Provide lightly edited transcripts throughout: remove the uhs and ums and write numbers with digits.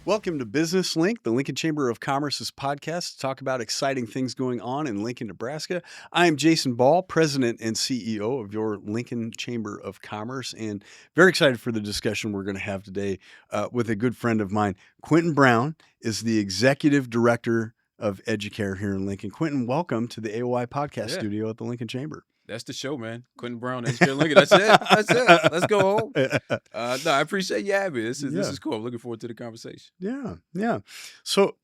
Welcome to Business Link, the Lincoln Chamber of Commerce's podcast to talk about exciting things going on in Lincoln, Nebraska. I am Jason Ball, President and CEO of your Lincoln Chamber of Commerce, and very excited for the discussion we're going to have today with a good friend of mine. Quentin Brown is the Executive Director of Educare here in Lincoln. Quentin, welcome to the AOI Podcast Studio at the Lincoln Chamber. That's the show, man. Quentin Brown, Educare Lincoln. That's it. That's it. Let's go home. No, I appreciate you having me. This is cool. I'm looking forward to the conversation. Yeah. So,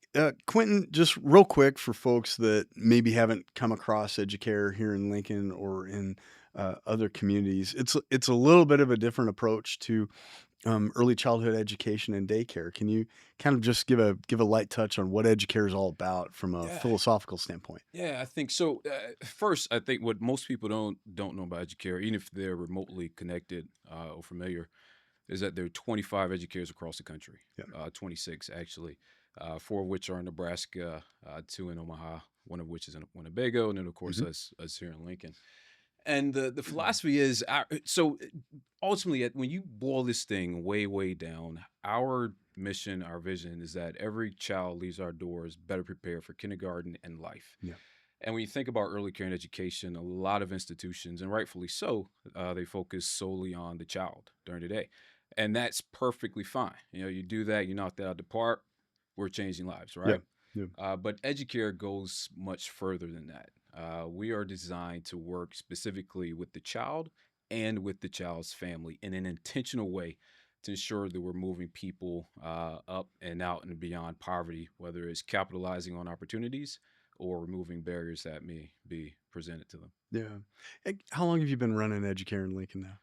Quentin, just real quick for folks that maybe haven't come across Educare here in Lincoln or in other communities, it's a little bit of a different approach to early childhood education and daycare. Can you kind of just give a light touch on what Educare is all about from a philosophical standpoint? Yeah, I think so. First, I think what most people don't know about Educare, even if they're remotely connected or familiar, is that there are 25 Educares across the country. 26 actually, 4 of which are in Nebraska, 2 in Omaha, one of which is in Winnebago, and then of course us here in Lincoln. And the philosophy is, so ultimately, when you boil this thing way down, our mission, our vision is that every child leaves our doors better prepared for kindergarten and life. Yeah. And when you think about early care and education, a lot of institutions, and rightfully so, they focus solely on the child during the day. And that's perfectly fine. You do that, you knock that out of the park, we're changing lives, right? Yeah. But Educare goes much further than that. We are designed to work specifically with the child and with the child's family in an intentional way to ensure that we're moving people up and out and beyond poverty, whether it's capitalizing on opportunities or removing barriers that may be presented to them. Yeah. How long have you been running Educare in Lincoln now?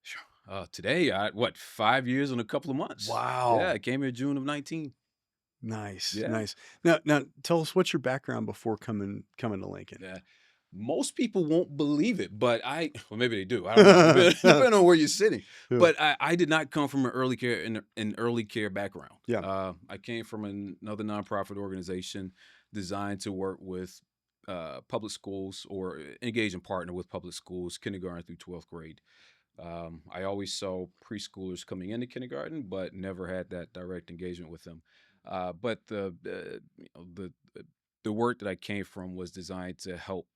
Sure. Today, 5 years and a couple of months. Wow. Yeah, I came here June of 19. Nice. Yeah. Nice. Now tell us what's your background before coming to Lincoln. Yeah. Most people won't believe it, but well, maybe they do. I don't know. Depending on where you're sitting. Yeah. But I did not come from an early care background. Yeah. I came from another nonprofit organization designed to work with public schools or engage and partner with public schools, kindergarten through 12th grade. I always saw preschoolers coming into kindergarten, but never had that direct engagement with them. But the work that I came from was designed to help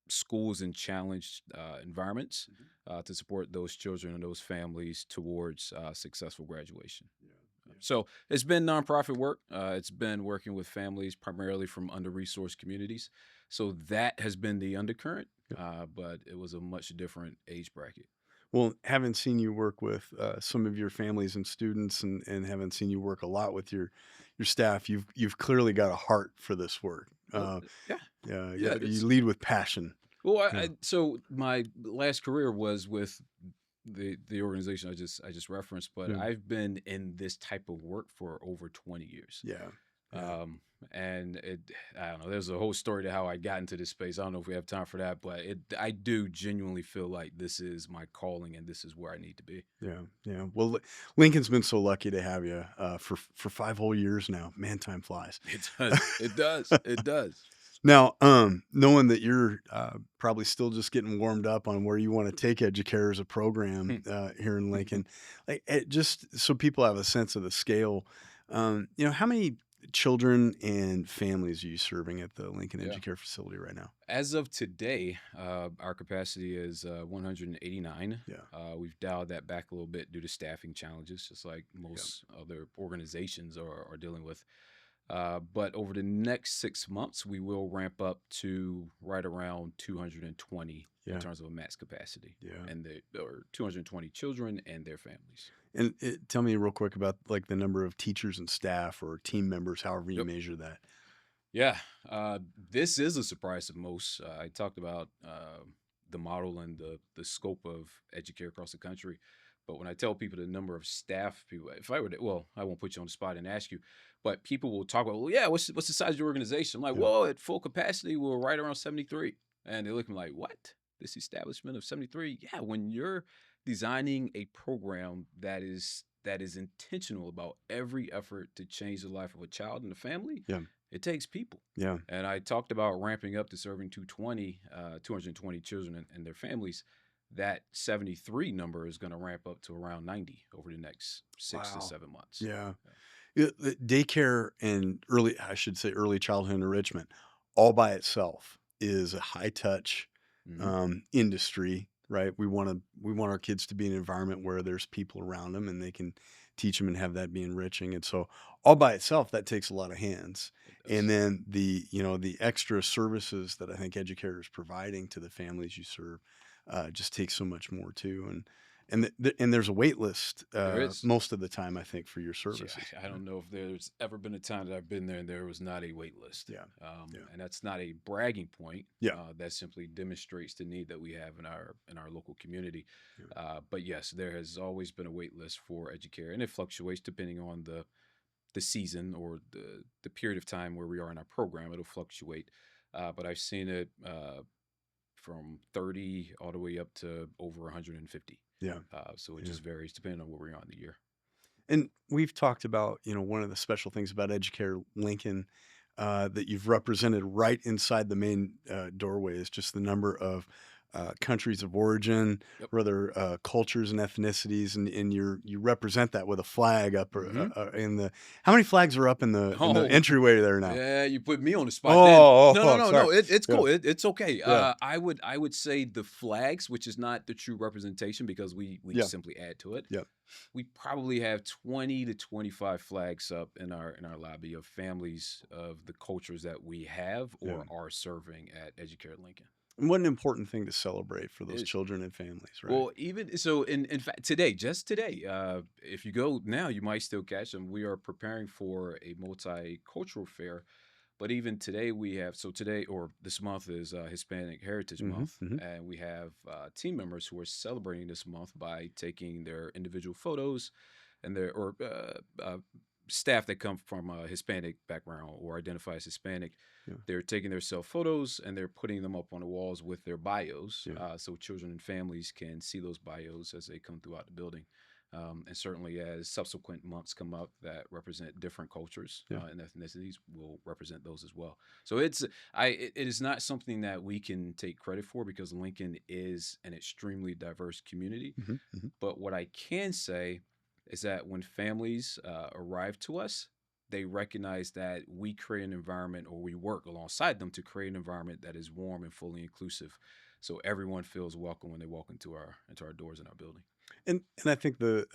schools in challenged environments to support those children and those families towards successful graduation. Yeah. So it's been nonprofit work. It's been working with families primarily from under-resourced communities. So that has been the undercurrent, but it was a much different age bracket. Well, having seen you work with some of your families and students, and having seen you work a lot with your staff, you've clearly got a heart for this work. You lead with passion. Well, so my last career was with the organization I just referenced, but I've been in this type of work for over 20 years. And I don't know, there's a whole story to how I got into this space. I don't know if we have time for that, but I do genuinely feel like this is my calling and this is where I need to be. Yeah. Well, Lincoln's been so lucky to have you for 5 whole years now. Man, time flies. It does. It does. Now, knowing that you're probably still just getting warmed up on where you want to take Educare as a program here in Lincoln, just so people have a sense of the scale, how many children and families are you serving at the Lincoln Educare facility right now? As of today, our capacity is 189. We've dialed that back a little bit due to staffing challenges, just like most other organizations are dealing with. But over the next 6 months, we will ramp up to right around 220 in terms of a max capacity. And there are 220 children and their families. And tell me real quick about like the number of teachers and staff or team members, however you measure that. Yeah, this is a surprise to most. I talked about the model and the scope of Educare across the country. But when I tell people the number of staff people, I won't put you on the spot and ask you, but people will talk about, what's the size of your organization? I'm like, at full capacity, we're right around 73. And they look at me like, what? This establishment of 73? Yeah, when you're designing a program that is intentional about every effort to change the life of a child and a family, it takes people. And I talked about ramping up to serving 220 children and their families. that 73 number is going to ramp up to around 90 over the next 6 to Wow. 7 months. Yeah. The daycare and early childhood enrichment, all by itself is a high touch industry, right? We want our kids to be in an environment where there's people around them and they can teach them and have that be enriching. And so all by itself, that takes a lot of hands. And then the extra services that I think Educare is providing to the families you serve just takes so much more too. And there's a wait list most of the time, I think, for your services. I don't know if there's ever been a time that I've been there and there was not a wait list. And that's not a bragging point. That simply demonstrates the need that we have in our local community. But yes, there has always been a wait list for Educare, and it fluctuates depending on the season or the period of time where we are in our program. It'll fluctuate. But I've seen it from 30 all the way up to over 150. So it just varies depending on where we are in the year. And we've talked about, one of the special things about Educare Lincoln that you've represented right inside the main doorway is just the number of countries of origin, rather cultures and ethnicities, and you represent that with a flag up in the. How many flags are up in the entryway there now? Yeah, you put me on the spot. No. It's cool. It's okay. I would say the flags, which is not the true representation because we simply add to it. We probably have 20 to 25 flags up in our lobby of families of the cultures that we have or are serving at Educare Lincoln. And what an important thing to celebrate for those children and families, right? Well, even so, in fact, today, if you go now, you might still catch them. We are preparing for a multicultural fair, but even today this month is Hispanic Heritage Month, and we have team members who are celebrating this month by taking their individual photos and staff that come from a Hispanic background or identify as Hispanic. They're taking their self photos and they're putting them up on the walls with their bios, so children and families can see those bios as they come throughout the building. And certainly as subsequent months come up that represent different cultures and ethnicities, will represent those as well. So it is not something that we can take credit for because Lincoln is an extremely diverse community. But what I can say is that when families arrive to us, they recognize that we create an environment, or we work alongside them to create an environment that is warm and fully inclusive, so everyone feels welcome when they walk into our doors in our building. And I think to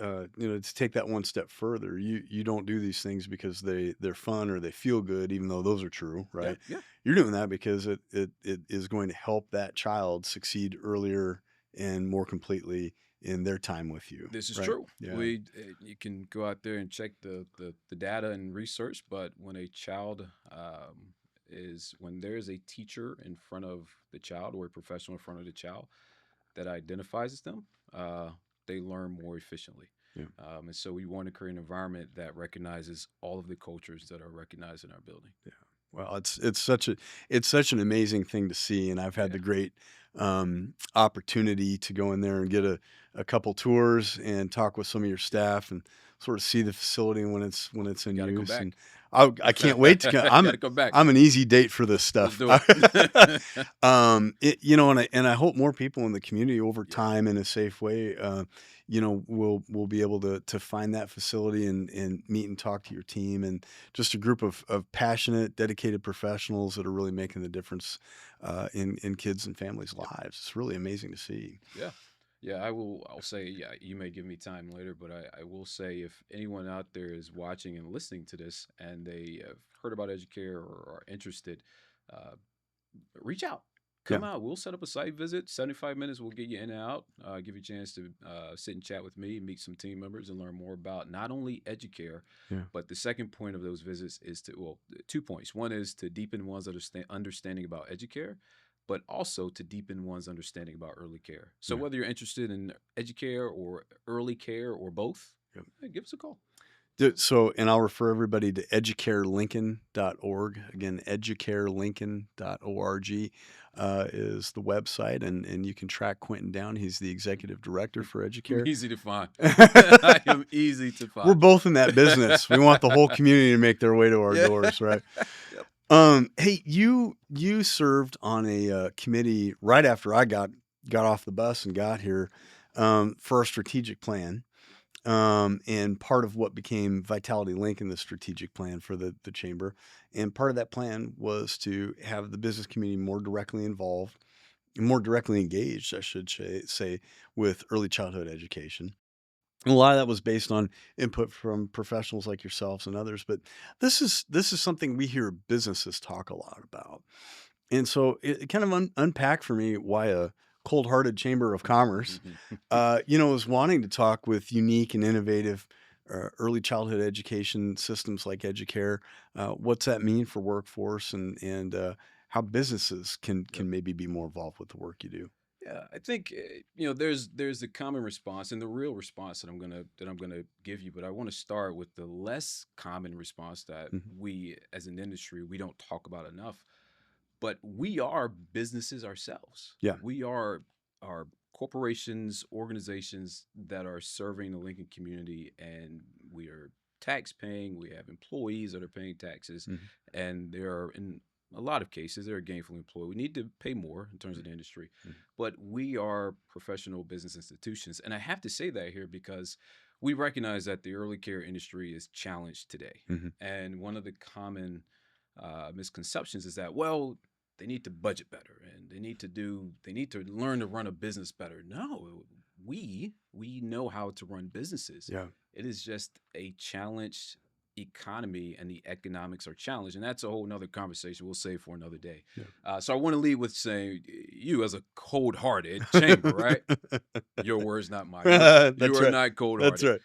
take that one step further, you don't do these things because they're fun or they feel good, even though those are true, right? You're doing that because it is going to help that child succeed earlier and more completely in their time with you. This is true. You can go out there and check the data and research, but when a child when there's a teacher in front of the child or a professional in front of the child that identifies them, they learn more efficiently. And so we want to create an environment that recognizes all of the cultures that are recognized in our building. Well, it's such an amazing thing to see, and I've had the great opportunity to go in there and get a couple tours and talk with some of your staff and sort of see the facility when it's in use. And I can't wait to come back. I'm an easy date for this stuff. Let's do it. And I hope more people in the community over time in a safe way, will be able to find that facility and meet and talk to your team, and just a group of passionate, dedicated professionals that are really making the difference in kids and families' lives. It's really amazing to see. I'll say, you may give me time later, but I will say, if anyone out there is watching and listening to this and they have heard about Educare or are interested, reach out. Come out. We'll set up a site visit. 75 minutes. We'll get you in and out. Give you a chance to sit and chat with me, meet some team members, and learn more about not only Educare, but the second point of those visits is 2 points. One is to deepen one's understanding about Educare, but also to deepen one's understanding about early care. So whether you're interested in Educare or early care or both, give us a call. So, and I'll refer everybody to educarelincoln.org. Again, educarelincoln.org is the website, and you can track Quentin down. He's the executive director for Educare. Easy to find. I am easy to find. We're both in that business. We want the whole community to make their way to our doors, right? Hey, you served on a committee right after I got got off the bus and got here for our strategic plan. And part of what became Vitality Lincoln, the strategic plan for the chamber. And part of that plan was to have the business community more directly involved, more directly engaged, I should say, with early childhood education. And a lot of that was based on input from professionals like yourselves and others. But this is something we hear businesses talk a lot about. And so it kind of unpacked for me why a cold-hearted chamber of commerce, is wanting to talk with unique and innovative early childhood education systems like Educare. What's that mean for workforce and how businesses can maybe be more involved with the work you do? Yeah, I think there's a common response and the real response that I'm gonna give you, but I want to start with the less common response that Mhm. we as an industry we don't talk about enough. But we are businesses ourselves. Yeah. We are corporations, organizations that are serving the Lincoln community, and we are tax paying. We have employees that are paying taxes, Mhm. and there are in a lot of cases they're gainfully employed. We need to pay more in terms of the industry, Mhm. but we are professional business institutions, and I have to say that here because we recognize that the early care industry is challenged today, Mhm. and one of the common misconceptions is that, well, they need to budget better and they need to learn to run a business better. No, we know how to run businesses. Yeah. It is just a challenged economy, and the economics are challenged, and that's a whole nother conversation we'll save for another day. Yeah. So I want to lead with saying, you as a cold-hearted chamber, right? Your words, not mine. You That's are right. not That's cold-hearted.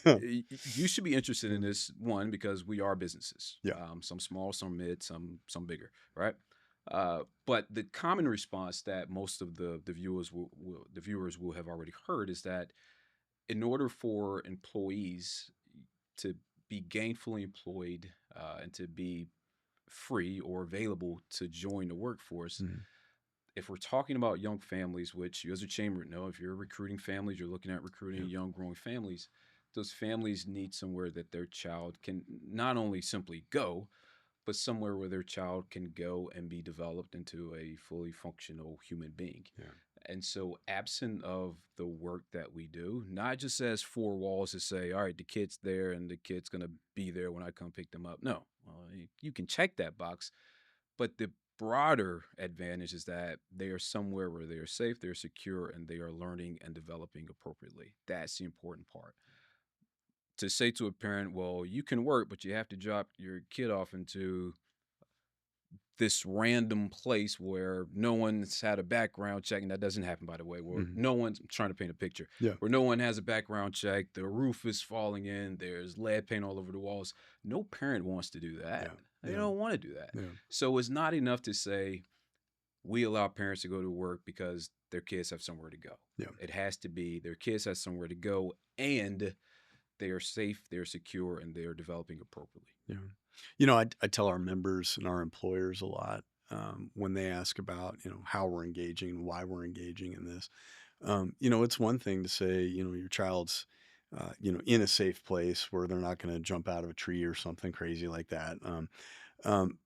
right. You should be interested in this one because we are businesses. Yeah. Some small, some mid, some bigger, right? But the common response that most of the viewers will have already heard is that in order for employees to be gainfully employed and to be free or available to join the workforce, Mhm. if we're talking about young families, which you as a chamber know, if you're recruiting families, you're looking at recruiting Yeah. young growing families, those families need somewhere that their child can not only simply go, but somewhere where their child can go and be developed into a fully functional human being. Yeah. And so, absent of the work that we do, not just as four walls to say, all right, the kid's there and the kid's going to be there when I come pick them up. No, well, you can check that box, but the broader advantage is that they are somewhere where they are safe, they're secure, and they are learning and developing appropriately. That's the important part. To say to a parent, well, you can work, but you have to drop your kid off into this random place where no one's had a background check, and that doesn't happen, by the way, where Mhm. no one's I'm trying to paint a picture, Yeah. where no one has a background check, the roof is falling in, there's lead paint all over the walls. No parent wants to do that. Yeah. They Yeah. don't want to do that. Yeah. So it's not enough to say we allow parents to go to work because their kids have somewhere to go. Yeah. It has to be their kids have somewhere to go, and they are safe, they're secure, and they are developing appropriately. Yeah. I tell our members and our employers a lot when they ask about, how we're engaging and why we're engaging in this. It's one thing to say, your child's, in a safe place where they're not going to jump out of a tree or something crazy like that.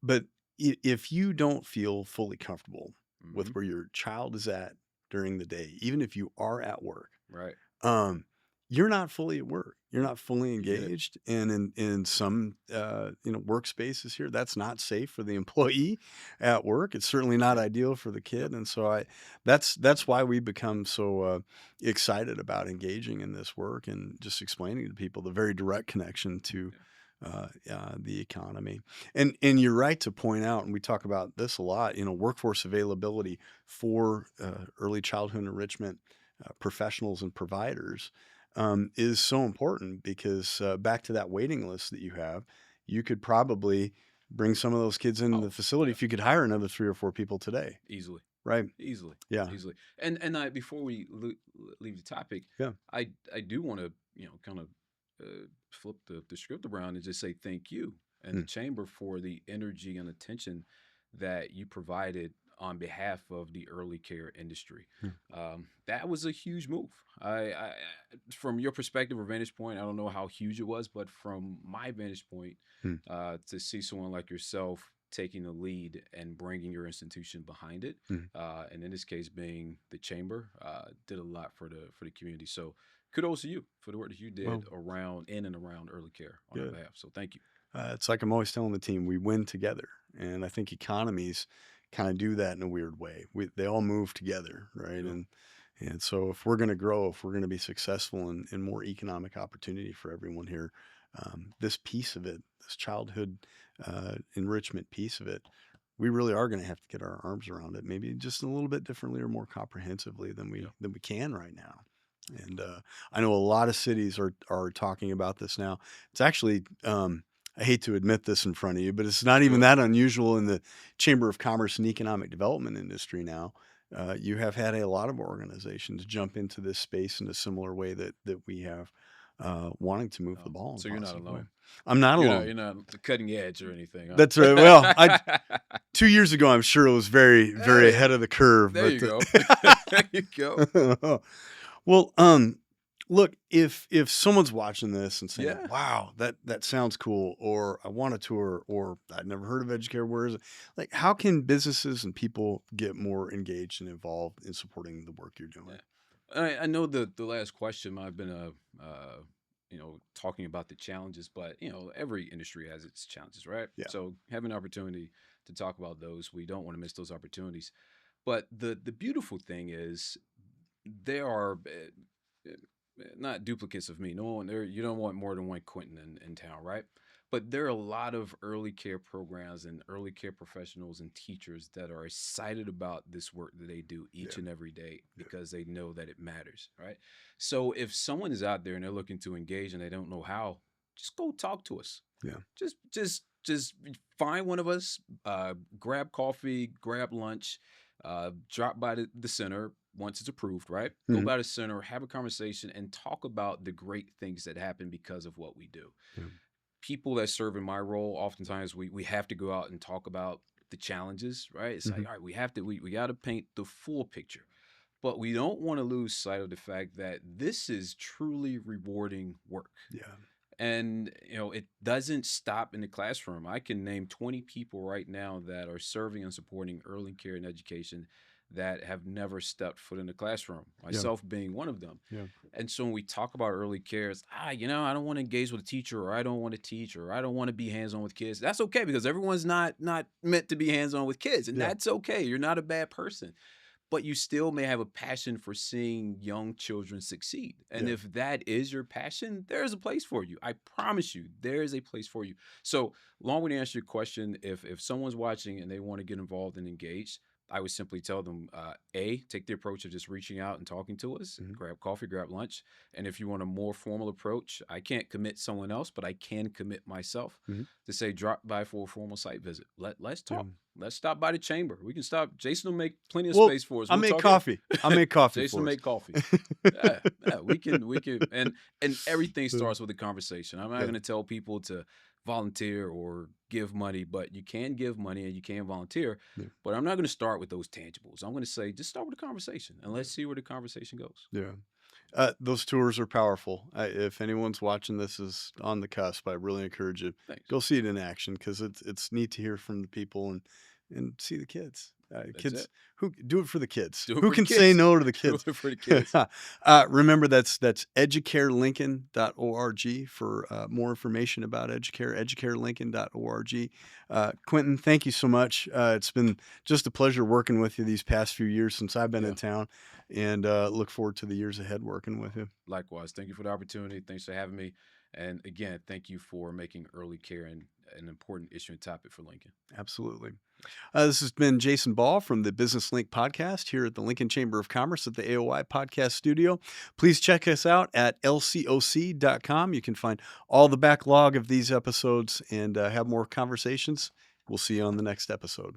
But if you don't feel fully comfortable Mm-hmm. with where your child is at during the day, even if you are at work, Right. um, you're not fully at work. You're not fully Yeah. engaged, and in some workspaces here, that's not safe for the employee at work. It's certainly not Yep. ideal for the Yep. kid, and so that's why we become so excited about engaging in this work and just explaining to people the very direct connection to the economy. And you're right to point out, and we talk about this a lot. Workforce availability for early childhood enrichment professionals and providers is so important because back to that waiting list that you have, you could probably bring some of those kids into the Oh, facility yeah. if you could hire another 3 or 4 people today, Easily. right? Easily. Yeah. Easily. And I before we leave the topic, Yeah. I do want to kind of flip the script around and just say thank you and the Mm. chamber for the energy and attention that you provided on behalf of the early care industry. Yeah. That was a huge move. I from your perspective or vantage point, I don't know how huge it was, but from my vantage point, Mm. to see someone like yourself taking the lead and bringing your institution behind it. And in this case, being the chamber, did a lot for the community. So kudos to you for the work that you did in and around early care on our behalf. So thank you. It's like I'm always telling the team, we win together. And I think economies kind of do that in a weird way. They all move together, right? And so if we're going to grow, if we're going to be successful in more economic opportunity for everyone here, this piece of it, this childhood enrichment piece of it, we really are going to have to get our arms around it, maybe just a little bit differently or more comprehensively than we can right now. And I know a lot of cities are talking about this now. It's actually, I hate to admit this in front of you, but it's not even that unusual in the Chamber of Commerce and Economic Development industry now. You have had a lot of organizations jump into this space in a similar way that we have, wanting to move the ball. So you're not alone. Way. I'm not alone. You're not the cutting edge or anything. Huh? That's right. Well, 2 years ago, I'm sure it was very, very ahead of the curve. There you go. There you go. Well, look, if someone's watching this and saying, wow, that sounds cool, or I want a tour, or I've never heard of Educare, where is it? Like, how can businesses and people get more engaged and involved in supporting the work you're doing? I know the last question might have been talking about the challenges, but every industry has its challenges, right? Yeah. So having an opportunity to talk about those, we don't want to miss those opportunities. But the beautiful thing is there are not duplicates of me. You don't want more than one Quentin in town, right? But there are a lot of early care programs and early care professionals and teachers that are excited about this work that they do each and every day because they know that it matters, right? So if someone is out there and they're looking to engage and they don't know how, just go talk to us. Yeah. Just find one of us, grab coffee, grab lunch, drop by the center once it's approved, right? Go by the center, have a conversation, and talk about the great things that happen because of what we do. Yeah. People that serve in my role, oftentimes we have to go out and talk about the challenges, right? It's like, all right, we got to paint the full picture. But we don't want to lose sight of the fact that this is truly rewarding work. Yeah. And, it doesn't stop in the classroom. I can name 20 people right now that are serving and supporting early care and education that have never stepped foot in the classroom, myself being one of them. Yeah. And so when we talk about early care, it's, I don't want to engage with a teacher, or I don't want to teach, or I don't want to be hands-on with kids. That's okay, because everyone's not meant to be hands-on with kids, and that's okay. You're not a bad person. But you still may have a passion for seeing young children succeed. And if that is your passion, there's a place for you. I promise you, there is a place for you. So long way to answer your question, if someone's watching and they want to get involved and engaged, I would simply tell them, take the approach of just reaching out and talking to us, grab coffee, grab lunch. And if you want a more formal approach, I can't commit someone else, but I can commit myself to say, drop by for a formal site visit. Let's talk. Let's stop by the chamber. We can stop. Jason will make plenty of space for us. I'll make coffee. Jason will make coffee. Yeah, we can. And everything starts with a conversation. I'm not going to tell people to volunteer or give money, but you can give money and you can volunteer. Yeah. But I'm not going to start with those tangibles. I'm going to say, just start with a conversation and let's see where the conversation goes. Yeah. Those tours are powerful. If anyone's watching this is on the cusp, I really encourage you, go see it in action, because it's neat to hear from the people and see the kids. Kids who do it for the kids. Who can say no to the kids? Do it for the kids. Remember, that's educarelincoln.org for more information about Educare, educarelincoln.org. Quentin, thank you so much. It's been just a pleasure working with you these past few years since I've been in town, and look forward to the years ahead working with you. Likewise. Thank you for the opportunity. Thanks for having me. And again, thank you for making early care an important issue and topic for Lincoln. Absolutely. This has been Jason Ball from the Business LNK podcast here at the Lincoln Chamber of Commerce at the AOI Podcast Studio. Please check us out at lcoc.com. You can find all the backlog of these episodes and have more conversations. We'll see you on the next episode.